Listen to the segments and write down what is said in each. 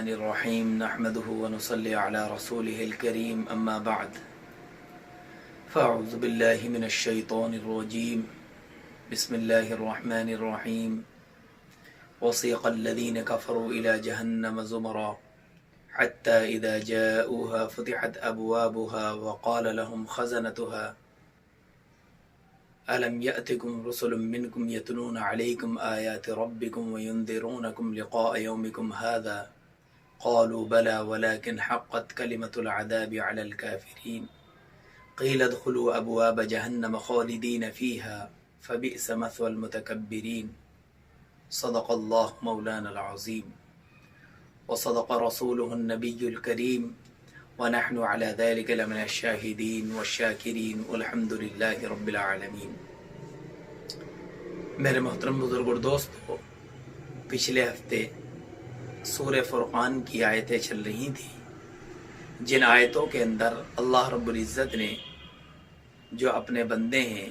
الرحمن الرحيم نحمده ونصلي على رسوله الكريم أما بعد فأعوذ بالله من الشيطان الرجيم بسم الله الرحمن الرحيم وسيق الذين كفروا إلى جهنم زمرا حتى إذا جاءوها فتحت أبوابها وقال لهم خزنتها ألم يأتكم رسل منكم يتلون عليكم آيات ربكم وينذرونكم لقاء يومكم هذا قالوا بلى ولكن حقت كلمة العذاب على الكافرين قيل ادخلوا أبواب جهنم خالدين فيها فبئس مثوى المتكبرين صدق الله مولانا العظيم وصدق رسوله النبي الكريم ونحن على ذلك لمن الشاهدين والشاکرین والحمد للہ رب العالمین۔ میرے محترم بزرگ اور دوستو، پچھلے ہفتے سورہ فرقان کی آیتیں چل رہی تھیں، جن آیتوں کے اندر اللہ رب العزت نے جو اپنے بندے ہیں،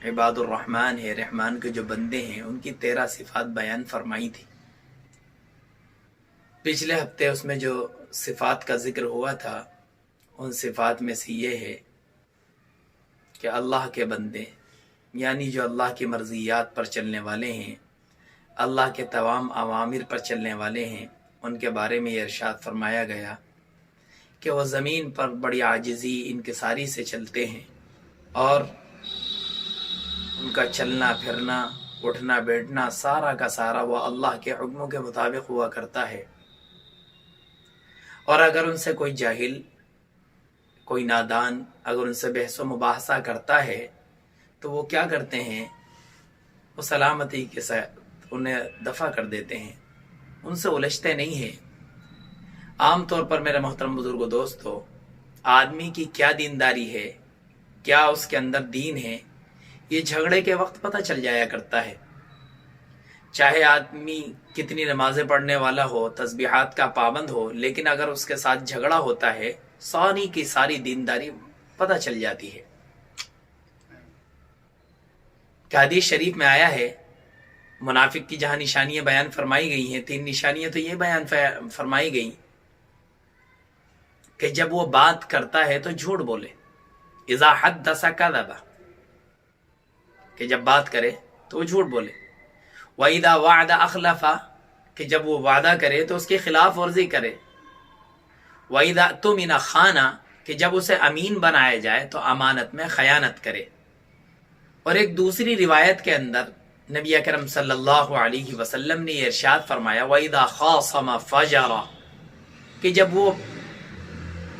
عباد الرحمن ہیں، رحمان کے جو بندے ہیں، ان کی 13 صفات بیان فرمائی تھی۔ پچھلے ہفتے اس میں جو صفات کا ذکر ہوا تھا، ان صفات میں سے یہ ہے کہ اللہ کے بندے، یعنی جو اللہ کی مرضیات پر چلنے والے ہیں، اللہ کے تمام اوامر پر چلنے والے ہیں، ان کے بارے میں یہ ارشاد فرمایا گیا کہ وہ زمین پر بڑی عاجزی انکساری سے چلتے ہیں اور ان کا چلنا پھرنا، اٹھنا بیٹھنا سارا کا سارا وہ اللہ کے حکموں کے مطابق ہوا کرتا ہے۔ اور اگر ان سے کوئی جاہل، کوئی نادان اگر ان سے بحث و مباحثہ کرتا ہے تو وہ کیا کرتے ہیں؟ وہ سلامتی کے ساتھ انہیں دفع کر دیتے ہیں، ان سے الجھتے نہیں ہیں۔ عام طور پر میرے محترم بزرگوں دوستو، آدمی کی کیا دینداری ہے، کیا اس کے اندر دین ہے، یہ جھگڑے کے وقت پتہ چل جایا کرتا ہے۔ چاہے آدمی کتنی نمازیں پڑھنے والا ہو، تسبیحات کا پابند ہو، لیکن اگر اس کے ساتھ جھگڑا ہوتا ہے، ساری کی ساری دینداری پتہ چل جاتی ہے۔ کہ حدیث شریف میں آیا ہے، منافق کی جہاں نشانیاں بیان فرمائی گئی ہیں، 3 نشانیاں تو یہ بیان فرمائی گئی کہ جب وہ بات کرتا ہے تو جھوٹ بولے، اذا حدث کذب، کہ جب بات کرے تو وہ جھوٹ بولے، وَإِذَا وَعْدَ أَخْلَفَ، کہ جب وہ وعدہ کرے تو اس کی خلاف ورزی کرے، وَإِذَا اؤْتُمِنَ خَانَ، کہ جب اسے امین بنایا جائے تو امانت میں خیانت کرے۔ اور ایک دوسری روایت کے اندر نبی اکرم صلی اللہ علیہ وسلم نے یہ ارشاد فرمایا وَإِذَا خَاصَمَ فَجَرَ، کہ جب وہ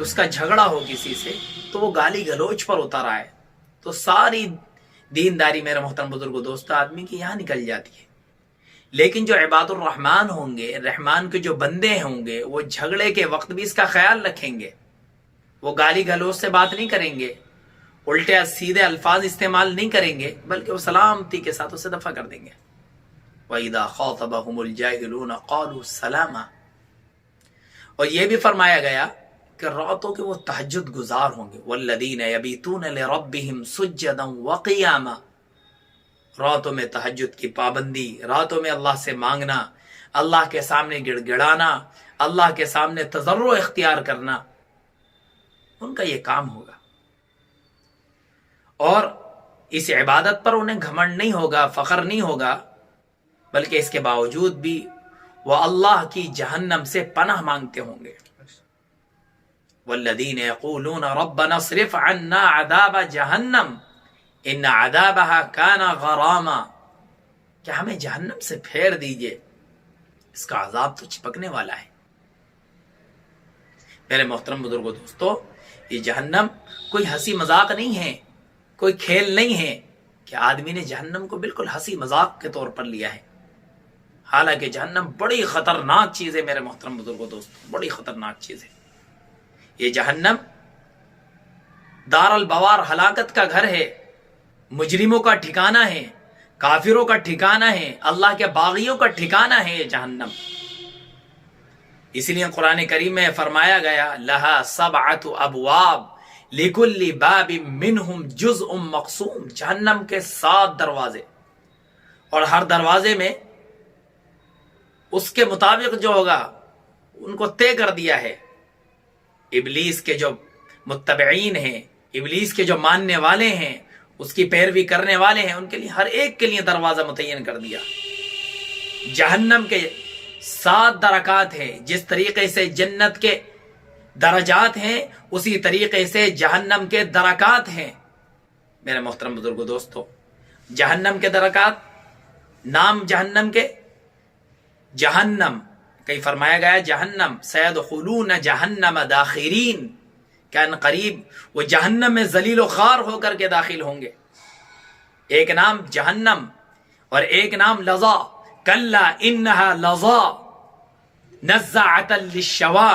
اس کا جھگڑا ہو کسی سے تو وہ گالی گلوچ پر اتر آئے۔ تو ساری دینداری میرے محترم بزرگوں دوستو آدمی کی یہاں نکل جاتی ہے۔ لیکن جو عباد الرحمن ہوں گے، رحمان کے جو بندے ہوں گے، وہ جھگڑے کے وقت بھی اس کا خیال رکھیں گے، وہ گالی گلوچ سے بات نہیں کریں گے، الٹے سیدھے الفاظ استعمال نہیں کریں گے، بلکہ وہ سلامتی کے ساتھ اسے دفع کر دیں گے۔ وَإِذَا خَاطَبَهُمُ الْجَاهِلُونَ قَالُوا سَلَامًا، اور یہ بھی فرمایا گیا کہ راتوں کے وہ تہجد گزار ہوں گے، وَالَّذِينَ يَبِيتُونَ لِرَبِّهِمْ سُجَّدًا وَقِيَامًا، راتوں میں تہجد کی پابندی، راتوں میں اللہ سے مانگنا، اللہ کے سامنے گڑ گڑانا، اللہ کے سامنے تضرع اختیار کرنا، ان کا یہ کام ہوگا۔ اور اس عبادت پر انہیں گھمنڈ نہیں ہوگا، فخر نہیں ہوگا، بلکہ اس کے باوجود بھی وہ اللہ کی جہنم سے پناہ مانگتے ہوں گے۔ والذین یقولون ربنا اصرف عنا عذاب جہنم ان عذابها کان غراما، کہ ہمیں جہنم سے پھیر دیجئے، اس کا عذاب تو چپکنے والا ہے۔ میرے محترم بزرگوں دوستو، یہ جہنم کوئی ہنسی مذاق نہیں ہے، کوئی کھیل نہیں ہے کہ آدمی نے جہنم کو بالکل ہنسی مذاق کے طور پر لیا ہے۔ حالانکہ جہنم بڑی خطرناک چیز ہے میرے محترم بزرگوں دوستو، بڑی خطرناک چیز ہے۔ یہ جہنم دار البوار، ہلاکت کا گھر ہے، مجرموں کا ٹھکانہ ہے، کافروں کا ٹھکانہ ہے، اللہ کے باغیوں کا ٹھکانہ ہے یہ جہنم۔ اس لیے قرآن کریم میں فرمایا گیا لہا 7 ابواب لکل باب منہم جزء مقسوم، جہنم کے 7 دروازے، اور ہر دروازے میں اس کے مطابق جو ہوگا ان کو طے کر دیا ہے. ابلیس کے جو متبعین ہیں، ابلیس کے جو ماننے والے ہیں، اس کی پیروی کرنے والے ہیں، ان کے لیے ہر ایک کے لیے دروازہ متعین کر دیا. جہنم کے 7 درکات ہیں. جس طریقے سے جنت کے درجات ہیں اسی طریقے سے جہنم کے درکات ہیں. میرے محترم بزرگوں دوستو، جہنم کے درکات، نام جہنم کے جہنم، کہیں فرمایا گیا جہنم سیدخلون جہنم داخرین، کہ ان قریب وہ جہنم میں ذلیل و خوار ہو کر کے داخل ہوں گے. ایک نام جہنم اور ایک نام لظا. کلا انہا لظا نزاعۃ للشوا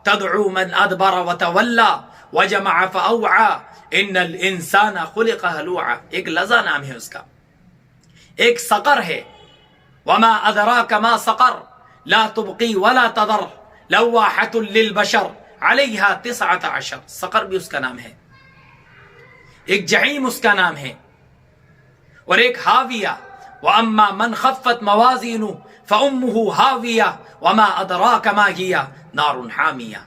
تدعو من ادبر وتولى وجمع فاوعى ان الانسان خلق هلوعا. ایک لظا نام ہے اس کا. ایک سقر ہے، وما ادراک ما سقر لا تبقی ولا تذر لواحۃ للبشر علیہا 19. سقر بھی اس کا نام ہے. ایک جہیم اس کا نام ہے، اور ایک ہاویہ. واما من خفت موازینہ فامہ ہاویہ وما ادراک ما ہی نار حامیہ.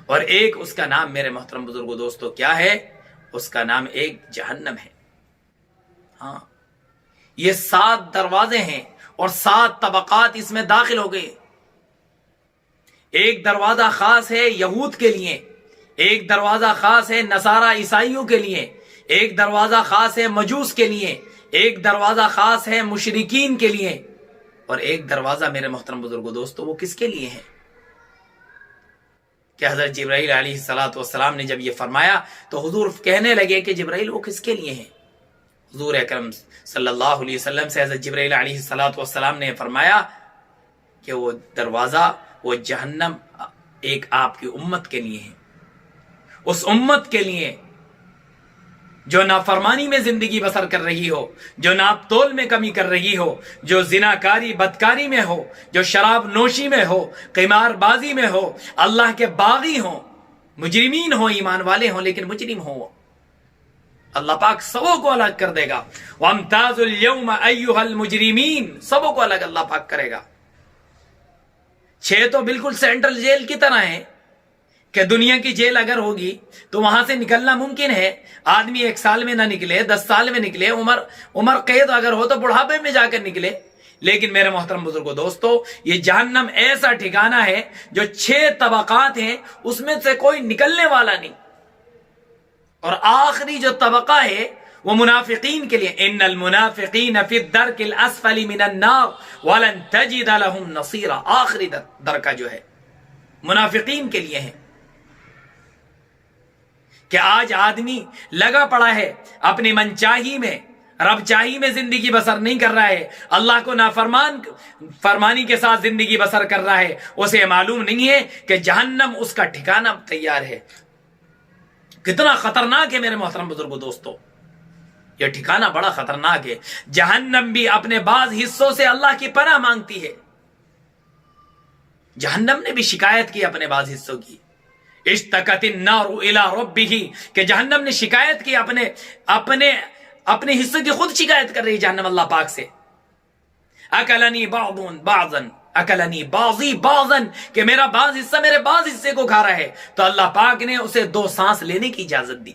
اور ایک اس کا نام میرے محترم بزرگوں دوستو کیا ہے؟ اس کا نام ایک جہنم ہے. ہاں، یہ 7 دروازے ہیں اور 7 طبقات اس میں داخل ہو گئے. ایک دروازہ خاص ہے یہود کے لیے، ایک دروازہ خاص ہے نصارہ عیسائیوں کے لیے، ایک دروازہ خاص ہے مجوس کے لیے، ایک دروازہ خاص ہے مشرکین کے لیے، اور ایک دروازہ میرے محترم بزرگوں دوستو وہ کس کے لیے ہے؟ کہ حضرت جبرائیل علیہ السلام نے جب یہ فرمایا تو حضور کہنے لگے کہ جبرائیل وہ کس کے لیے ہیں؟ حضور اکرم صلی اللہ علیہ وسلم سے حضرت جبرائیل علیہ السلام نے فرمایا کہ وہ دروازہ، وہ جہنم ایک آپ کی امت کے لیے ہے. اس امت کے لیے جو نافرمانی میں زندگی بسر کر رہی ہو، جو ناپ تول میں کمی کر رہی ہو، جو زناکاری بدکاری میں ہو، جو شراب نوشی میں ہو، قمار بازی میں ہو، اللہ کے باغی ہوں، مجرمین ہوں، ایمان والے ہوں لیکن مجرم ہوں، اللہ پاک سبوں کو الگ کر دے گا. وَامْتَازُوا الْيَوْمَ أَيُّهَا الْمُجْرِمِينَ، سبوں کو الگ اللہ پاک کرے گا. 6 تو بالکل سینٹرل جیل کی طرح ہیں کہ دنیا کی جیل اگر ہوگی تو وہاں سے نکلنا ممکن ہے. آدمی 1 سال میں نہ نکلے، 10 سال میں نکلے، عمر قید اگر ہو تو بڑھاپے میں جا کر نکلے. لیکن میرے محترم بزرگوں دوستو، یہ جہنم ایسا ٹھکانہ ہے جو 6 طبقات ہیں، اس میں سے کوئی نکلنے والا نہیں. اور آخری جو طبقہ ہے وہ منافقین کے لیے. ان المنافقین فی الدرک الاسفل من النار ولن تجد لهم نصیرا. آخری درکہ جو ہے منافقین کے لیے ہے کہ آج آدمی لگا پڑا ہے اپنی منچاہی میں، رب چاہی میں زندگی بسر نہیں کر رہا ہے، اللہ کو فرمانی کے ساتھ زندگی بسر کر رہا ہے. اسے معلوم نہیں ہے کہ جہنم اس کا ٹھکانہ تیار ہے. کتنا خطرناک ہے میرے محترم بزرگوں دوستو، یہ ٹھکانہ بڑا خطرناک ہے. جہنم بھی اپنے بعض حصوں سے اللہ کی پناہ مانگتی ہے. جہنم نے بھی شکایت کی اپنے بعض حصوں کی. اشتکت النار الی ربہ، کہ جہنم نے شکایت کی اپنے حصے کی خود شکایت کر رہی جہنم اللہ پاک سے. اکلنی بعضا اکلنی بعضی بعضا، کہ میرا بعض حصہ میرے بعض حصے کو کھا رہا ہے. تو اللہ پاک نے اسے 2 سانس لینے کی اجازت دی.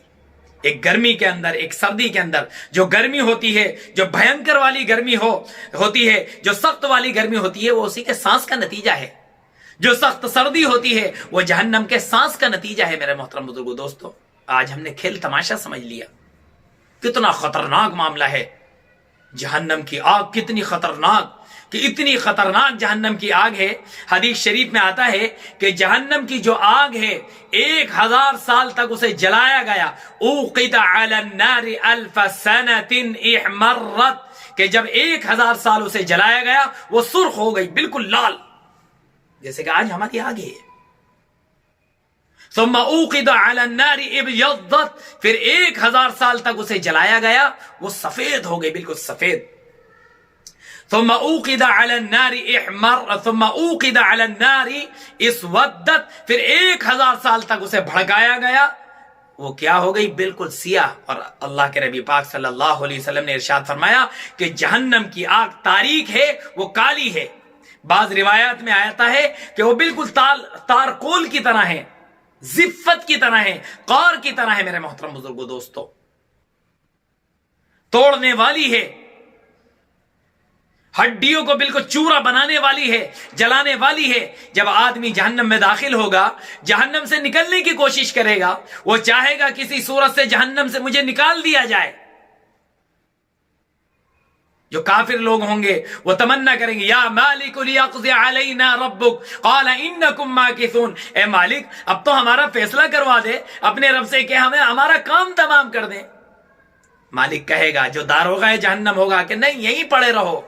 ایک گرمی کے اندر، ایک سردی کے اندر. جو گرمی ہوتی ہے، جو بھینکر والی گرمی ہوتی ہے، جو سخت والی گرمی ہوتی ہے، وہ اسی کے سانس کا نتیجہ ہے. جو سخت سردی ہوتی ہے وہ جہنم کے سانس کا نتیجہ ہے. میرے محترم بزرگوں دوستو، آج ہم نے کھیل تماشا سمجھ لیا. کتنا خطرناک معاملہ ہے جہنم کی آگ، کتنی خطرناک، کہ اتنی خطرناک جہنم کی آگ ہے. حدیث شریف میں آتا ہے کہ جہنم کی جو آگ ہے 1000 سال تک اسے جلایا گیا. اوقد علی النار 1000 سنة احمرت، کہ جب 1000 سال اسے جلایا گیا وہ سرخ ہو گئی، بالکل لال، جیسے کہ آج ہماری آگ ہے. ثم اوقد علی النار ابیضت، پھر 1000 سال تک اسے جلایا گیا، وہ سفید ہو گئی، بالکل سفید. ثم اوقد علی النار احمر، ثم اوقد علی النار اسودت، پھر 1000 سال تک اسے بھڑکایا گیا، وہ کیا ہو گئی؟ بالکل سیاہ. اور اللہ کے نبی پاک صلی اللہ علیہ وسلم نے ارشاد فرمایا کہ جہنم کی آگ تاریک ہے، وہ کالی ہے. بعض روایات میں آتا ہے کہ وہ بالکل تارکول کی طرح ہے، زفت کی طرح ہے، قار کی طرح ہے میرے محترم بزرگوں دوستو، توڑنے والی ہے، ہڈیوں کو بالکل چورا بنانے والی ہے، جلانے والی ہے۔ جب آدمی جہنم میں داخل ہوگا، جہنم سے نکلنے کی کوشش کرے گا، وہ چاہے گا کسی صورت سے جہنم سے مجھے نکال دیا جائے۔ جو کافر لوگ ہوں گے وہ تمنا کریں گے یا مالک لیقضی علینا ربک قال انکم ماکثون، اے مالک اب تو ہمارا فیصلہ کروا دے، اپنے رب سے کہ ہمیں ہمارا کام تمام کر دیں۔ مالک کہے گا جو داروغہ جہنم ہوگا کہ نہیں یہیں پڑے رہو۔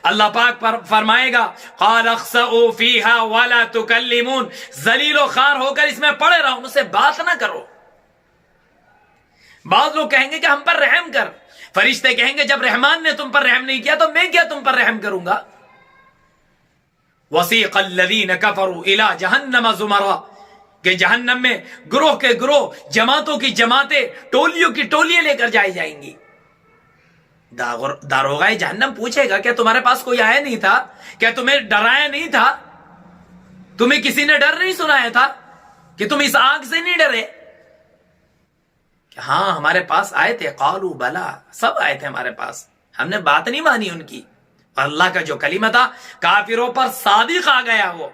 اللہ پاک فرمائے گا قال اخسئوا فیہا ولا تکلمون، ذلیل و خوار ہو کر اس میں پڑے رہو، مجھ سے بات نہ کرو۔ بعض لوگ کہیں گے کہ ہم پر رحم کر، فرشتے کہیں گے جب رحمان نے تم پر رحم نہیں کیا تو میں کیا تم پر رحم کروں گا۔ وسیق الذین کفروا الی جہنم زمرا، کہ جہنم میں گروہ کے گروہ، جماعتوں کی جماعتیں، ٹولیوں کی ٹولیاں لے کر جائی جائیں گی۔ داروغہ جہنم پوچھے گا کہ تمہارے پاس کوئی آیا نہیں تھا؟ کیا تمہیں ڈرایا نہیں تھا؟ تمہیں کسی نے ڈر نہیں سنایا تھا کہ تم اس آگ سے نہیں ڈرے؟ کہ ہاں ہمارے پاس آئے تھے، قالوا بلا، سب آئے تھے ہمارے پاس، ہم نے بات نہیں مانی ان کی۔ اور اللہ کا جو کلمہ تھا کافروں پر صادق آ گیا، وہ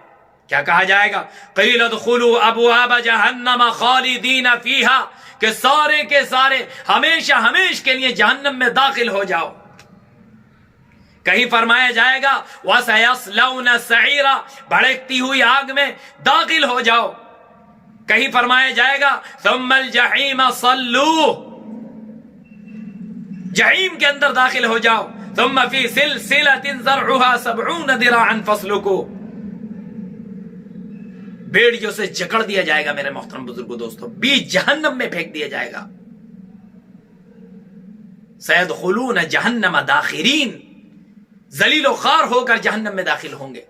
کیا کہا جائے گا؟ قیل ادخلوا ابواب جہنم خالدین فیہا، کہ سارے کے سارے ہمیشہ ہمیش کے لیے جہنم میں داخل ہو جاؤ۔ کہیں فرمایا جائے گا وَسَيَصْلَوْنَ سَعِيرًا، بھڑکتی ہوئی آگ میں داخل ہو جاؤ۔ کہیں فرمایا جائے گا ثُمَّ الْجَحِيمَ صَلُّوهُ، جہیم کے اندر داخل ہو جاؤ۔ ثُمَّ فِي سِلْسِلَةٍ ذَرْعُهَا 70 ذِرَاعًا فَاسْلُكُوهُ، بیڑیوں سے جکڑ دیا جائے گا میرے محترم بزرگوں دوستو، بیچ جہنم میں پھینک دیا جائے گا۔ سَيَدْخُلُونَ جَهَنَّمَ دَاخِرِينَ، ذلیل و خوار ہو کر جہنم میں داخل ہوں گے۔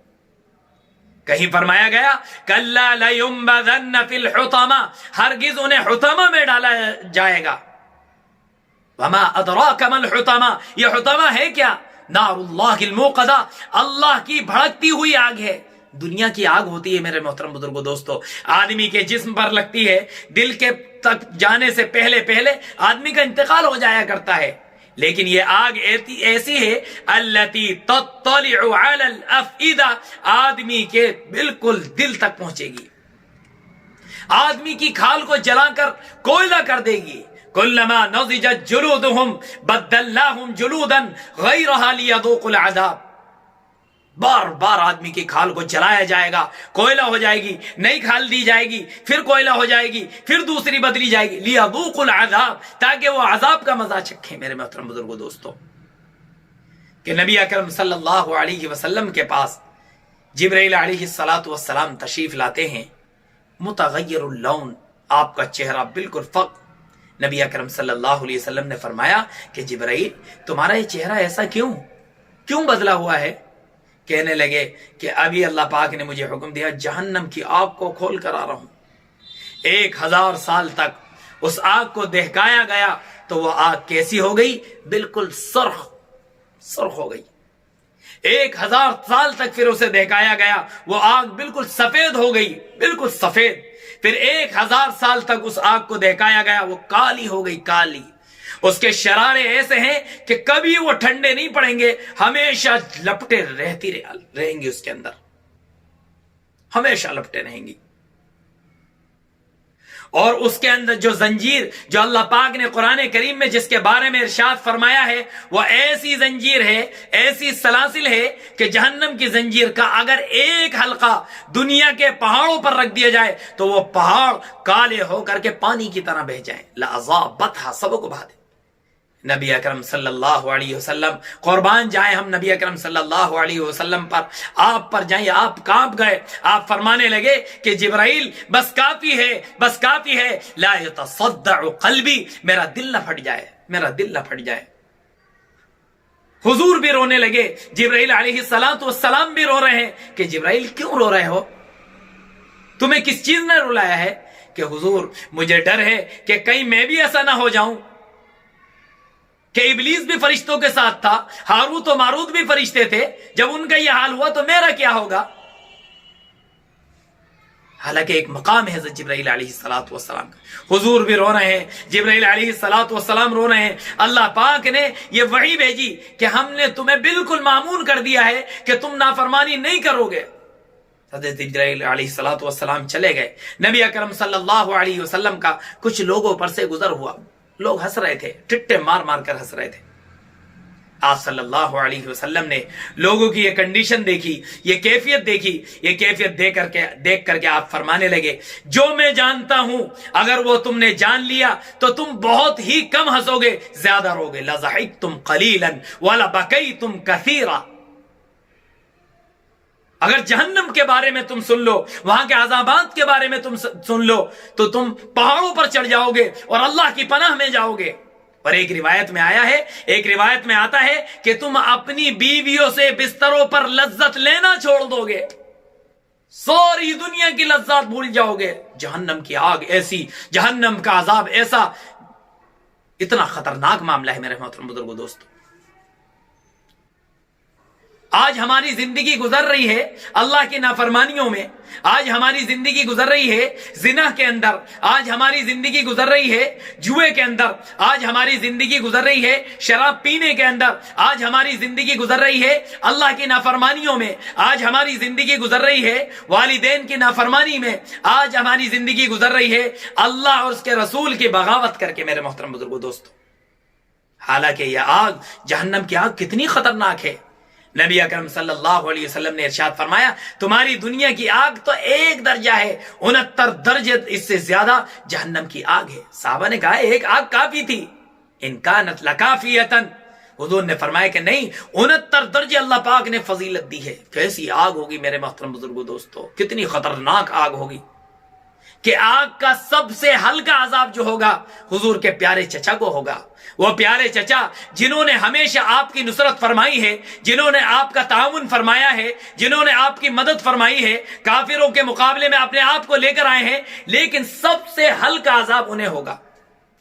کہیں فرمایا گیا کَلَّا لَيُنبَذَنَّ فِي الْحُطَمَةِ، ہرگز انہیں حطمہ میں ڈالا جائے گا۔ وَمَا أَدْرَاكَ مَا الْحُطَمَةِ، یہ حطمہ ہے کیا؟ نار اللہ الموقدہ، اللہ کی بھڑکتی ہوئی آگ ہے۔ دنیا کی آگ ہوتی ہے میرے محترم بزرگوں دوستو، آدمی کے جسم پر لگتی ہے، دل کے تک جانے سے پہلے پہلے آدمی کا انتقال ہو جایا کرتا ہے، لیکن یہ آگ ایسی ہے التی تطلع علی الافئدہ، آدمی کے بالکل دل تک پہنچے گی، آدمی کی کھال کو جلا کر کوئلہ کر دے گی۔ کلما نضجت جلودہم بدلناہم جلودا غیرہا لیذوقوا العذاب، بار بار آدمی کی کھال کو جلایا جائے گا، کوئلہ ہو جائے گی، نئی کھال دی جائے گی، پھر کوئلہ ہو جائے گی، پھر دوسری بدلی جائے گی، لیذوقوا العذاب، تاکہ وہ عذاب کا مزہ چکھیں میرے محترم بزرگوں دوستو۔ کہ نبی اکرم صلی اللہ علیہ وسلم کے پاس جبرائیل علیہ السلام تشریف لاتے ہیں، متغیر اللون، آپ کا چہرہ بالکل فق۔ نبی اکرم صلی اللہ علیہ وسلم نے فرمایا کہ جبرائیل تمہارا یہ چہرہ ایسا کیوں بدلا ہوا ہے؟ کہنے لگے کہ ابھی اللہ پاک نے مجھے حکم دیا جہنم کی آگ کو کھول کر آ رہا ہوں۔ 1000 سال تک اس آگ کو دہکایا گیا تو وہ آگ کیسی ہو گئی؟ بالکل سرخ ہو گئی۔ 1000 سال تک پھر اسے دہکایا گیا، وہ آگ بالکل سفید ہو گئی، بالکل سفید۔ پھر 1000 سال تک اس آگ کو دہکایا گیا، وہ کالی ہو گئی، کالی۔ اس کے شرارے ایسے ہیں کہ کبھی وہ ٹھنڈے نہیں پڑیں گے، ہمیشہ لپٹے رہیں گی، اس کے اندر ہمیشہ لپٹے رہیں گی۔ اور اس کے اندر جو زنجیر جو اللہ پاک نے قرآن کریم میں جس کے بارے میں ارشاد فرمایا ہے، وہ ایسی زنجیر ہے، ایسی سلاسل ہے کہ جہنم کی زنجیر کا اگر ایک حلقہ دنیا کے پہاڑوں پر رکھ دیا جائے تو وہ پہاڑ کالے ہو کر کے پانی کی طرح بہہ جائیں، لَعَذَابَتْهَا، سب کو بہا دے۔ نبی اکرم صلی اللہ علیہ وسلم، قربان جائیں ہم نبی اکرم صلی اللہ علیہ وسلم پر، آپ پر جائیں، آپ کانپ گئے، آپ فرمانے لگے کہ جبرائیل بس کافی ہے، لا يتصدع قلبی، میرا دل نہ پھٹ جائے۔ حضور بھی رونے لگے، جبرائیل علیہ السلام بھی رو رہے ہیں کہ جبرائیل کیوں رو رہے ہو؟ تمہیں کس چیز نے رلایا ہے؟ کہ حضور مجھے ڈر ہے کہ کہیں میں بھی ایسا نہ ہو جاؤں کہ ابلیس بھی فرشتوں کے ساتھ تھا، ہاروت و ماروت بھی فرشتے تھے، جب ان کا یہ حال ہوا تو میرا کیا ہوگا؟ حالانکہ ایک مقام ہے حضرت جبرائیل علیہ السلام کا، حضور بھی رو رہے ہیں، جبرائیل علیہ السلام رو رہے ہیں، اللہ پاک نے یہ وحی بھیجی کہ ہم نے تمہیں بالکل مامون کر دیا ہے کہ تم نافرمانی نہیں کرو گے۔ حضرت جبرائیل علیہ السلام چلے گئے، نبی اکرم صلی اللہ علیہ وسلم کا کچھ لوگوں پر سے گزر ہوا، لوگ ہنس رہے تھے، ٹٹے مار مار کر ہنس رہے تھے۔ آپ صلی اللہ علیہ وسلم نے لوگوں کی یہ کنڈیشن دیکھی، یہ کیفیت دیکھی، یہ کیفیت دیکھ کر کے آپ فرمانے لگے، جو میں جانتا ہوں اگر وہ تم نے جان لیا تو تم بہت ہی کم ہنسو گے، زیادہ رو گے۔ لَضَحِكْتُمْ قَلِيلًا وَلَبَكَيْتُمْ كَثِيرًا۔ اگر جہنم کے بارے میں تم سن لو، وہاں کے عذابات کے بارے میں تم سن لو تو تم پہاڑوں پر چڑھ جاؤ گے اور اللہ کی پناہ میں جاؤ گے۔ اور ایک روایت میں آیا ہے، ایک روایت میں آتا ہے کہ تم اپنی بیویوں سے بستروں پر لذت لینا چھوڑ دو گے، ساری دنیا کی لذات بھول جاؤ گے۔ جہنم کی آگ ایسی، جہنم کا عذاب ایسا، اتنا خطرناک معاملہ ہے میرے محترم بزرگو دوستو۔ آج ہماری زندگی گزر رہی ہے اللہ کی نافرمانیوں میں، آج ہماری زندگی گزر رہی ہے زنا کے اندر، آج ہماری زندگی گزر رہی ہے جوئے کے اندر، آج ہماری زندگی گزر رہی ہے شراب پینے کے اندر، آج ہماری زندگی گزر رہی ہے اللہ کی نافرمانیوں میں، آج ہماری زندگی گزر رہی ہے والدین کی نافرمانی میں، آج ہماری زندگی گزر رہی ہے اللہ اور اس کے رسول کی بغاوت کر کے میرے محترم بزرگو دوستو۔ حالانکہ یہ آگ، جہنم کی آگ کتنی خطرناک ہے۔ نبی اکرم صلی اللہ علیہ وسلم نے ارشاد فرمایا، تمہاری دنیا کی آگ تو 1 درجہ ہے، 69 درجے اس سے زیادہ جہنم کی آگ ہے۔ صحابہ نے کہا ایک آگ کافی تھی، ان کانت لکافیتن، حضور نے فرمایا کہ نہیں، 69 درجے اللہ پاک نے فضیلت دی ہے۔ کیسی آگ ہوگی میرے محترم بزرگو دوستو، کتنی خطرناک آگ ہوگی کہ آگ کا سب سے ہلکا عذاب جو ہوگا حضور کے پیارے چچا کو ہوگا۔ وہ پیارے چچا جنہوں نے ہمیشہ آپ کی نصرت فرمائی ہے، جنہوں نے آپ کا تعاون فرمایا ہے، جنہوں نے آپ کی مدد فرمائی ہے، کافروں کے مقابلے میں اپنے آپ کو لے کر آئے ہیں، لیکن سب سے ہلکا عذاب انہیں ہوگا۔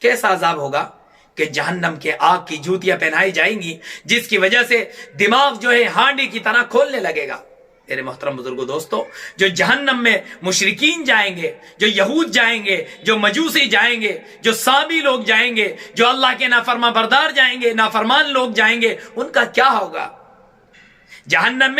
کیسا عذاب ہوگا کہ جہنم کے آگ کی جوتیاں پہنائی جائیں گی، جس کی وجہ سے دماغ جو ہے ہانڈی کی طرح کھولنے لگے گا۔ میرے محترم بزرگو دوستو، جو جہنم میں مشرکین جائیں گے، جو یہود جائیں گے، جو مجوسی جائیں گے، جو سامی لوگ جائیں گے، جو اللہ کے نافرمان بردار جائیں گے، نافرمان لوگ جائیں گے، ان کا کیا ہوگا؟ جہنم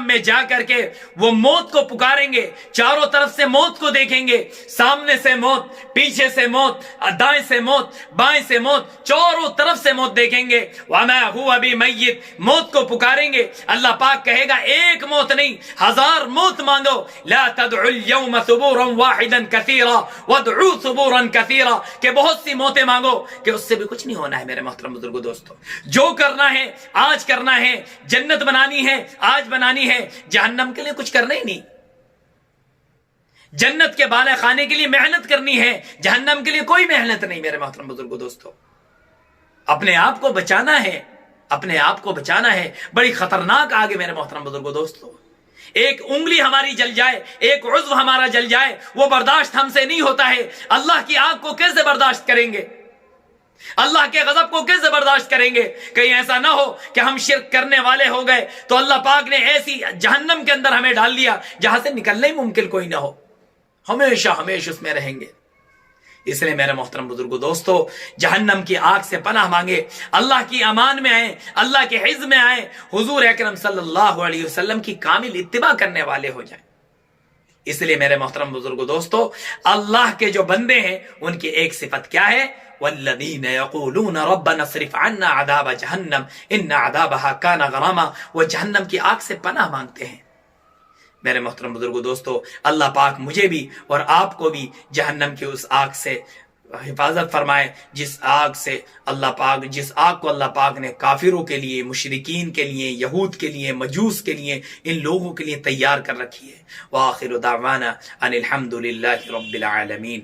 میں جا کر کے وہ موت کو پکاریں گے، چاروں طرف سے موت کو دیکھیں گے، سامنے سے موت، پیچھے سے موت، دائیں سے موت، بائیں سے موت، چاروں طرف سے موت دیکھیں گے۔ وَمَا هُوَ بِمَيِّتٍ، موت کو پکاریں گے، اللہ پاک کہے گا ایک موت نہیں 1000 موت مانگو۔ لَا تَدْعُوا الْيَوْمَ ثُبُورًا وَاحِدًا كَثِيرًا وَادْعُوا ثُبُورًا كَثِيرًا، کہ بہت سی موتیں مانگو، کہ اس سے بھی کچھ نہیں ہونا ہے میرے محترم بزرگو دوستو۔ جو کرنا ہے آج کرنا ہے، جنت بنانی ہے آج بنانی ہے، جہنم کے لیے کچھ کرنا ہی نہیں۔ جنت کے بالا خانے کے لیے محنت کرنی ہے، جہنم کے لیے کوئی محنت نہیں میرے محترم بزرگو دوستو۔ اپنے آپ کو بچانا ہے، اپنے آپ کو بچانا ہے، بڑی خطرناک آگ ہے میرے محترم بزرگو دوستو۔ ایک انگلی ہماری جل جائے، ایک عضو ہمارا جل جائے، وہ برداشت ہم سے نہیں ہوتا ہے، اللہ کی آگ کو کیسے برداشت کریں گے؟ اللہ کے غضب کو کیسے برداشت کریں گے؟ کہیں ایسا نہ ہو کہ ہم شرک کرنے والے ہو گئے تو اللہ پاک نے ایسی جہنم کے اندر ہمیں ڈال دیا جہاں سے نکلنا ہی ممکن کوئی نہ ہو، ہمیشہ اس میں رہیں گے۔ اس لیے میرے محترم بزرگو دوستو، جہنم کی آگ سے پناہ مانگے، اللہ کی امان میں آئیں، اللہ کے حفظ میں آئیں، حضور اکرم صلی اللہ علیہ وسلم کی کامل اتباع کرنے والے ہو جائیں۔ اس لیے میرے محترم بزرگو دوستو، اللہ کے جو بندے ہیں ان کی ایک صفت کیا ہے؟ والذین یقولون ربنا اصرف عنا عذاب جہنم ان عذابها کان غراما، وہ جہنم کی آگ سے پناہ مانگتے ہیں۔ میرے محترم بزرگو دوستو، اللہ پاک مجھے بھی اور آپ کو بھی جہنم کی اس آگ سے حفاظت فرمائے، جس آگ کو اللہ پاک نے کافروں کے لیے، مشرکین کے لیے، یہود کے لیے، مجوس کے لیے، ان لوگوں کے لیے تیار کر رکھی ہے۔ وآخر دعوانا ان الحمد للہ رب العالمین۔